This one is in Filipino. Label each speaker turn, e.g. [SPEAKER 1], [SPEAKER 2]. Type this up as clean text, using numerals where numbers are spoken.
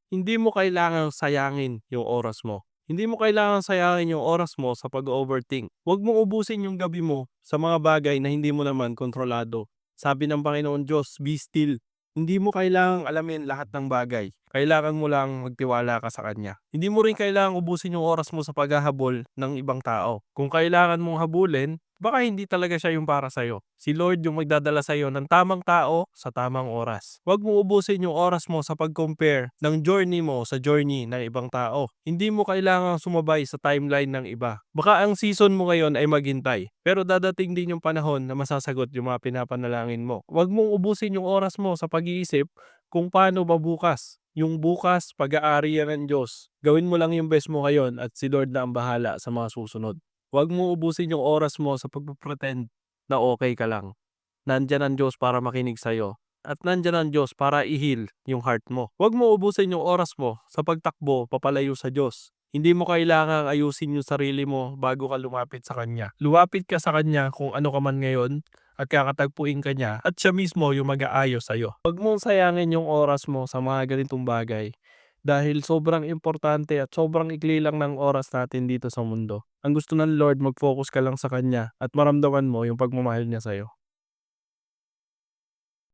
[SPEAKER 1] Hindi mo kailangang sayangin yung oras mo. Hindi mo kailangang sayangin yung oras mo sa pag-o-overthink. Huwag mong ubusin yung gabi mo sa mga bagay na hindi mo naman kontrolado. Sabi ng Panginoon Diyos, "Be still." Hindi mo kailangang alamin lahat ng bagay. Kailangan mo lang magtiwala ka sa Kanya. Hindi mo rin kailangang ubusin yung oras mo sa paghahabol ng ibang tao. Kung kailangan mong habulin, baka hindi talaga siya yung para sa'yo. Si Lord yung magdadala sa'yo ng tamang tao sa tamang oras. Huwag mong ubusin yung oras mo sa pag-compare ng journey mo sa journey ng ibang tao. Hindi mo kailangang sumabay sa timeline ng iba. Baka ang season mo ngayon ay maghintay, pero dadating din yung panahon na masasagot yung mga pinapanalangin mo. Huwag mong ubusin yung oras mo sa pag-iisip kung paano mabukas. Yung bukas, pag-aari yan ng Diyos. Gawin mo lang yung best mo ngayon at si Lord na ang bahala sa mga susunod. Huwag mo ubusin yung oras mo sa pagpe-pretend na okay ka lang. Nandiyan ang Diyos para makinig sa'yo at nandiyan ang Diyos para i-heal yung heart mo. Huwag mo ubusin yung oras mo sa pagtakbo papalayo sa Diyos. Hindi mo kailangang ayusin yung sarili mo bago ka lumapit sa Kanya. Lumapit ka sa Kanya kung ano ka man ngayon at kakatagpuin ka niya at siya mismo yung mag-aayos sa'yo. Huwag mong sayangin yung oras mo sa mga ganitong bagay dahil sobrang importante at sobrang ikli lang ng oras natin dito sa mundo. Ang gusto ng Lord, mag-focus ka lang sa Kanya at maramdaman mo yung pagmamahal niya sa'yo.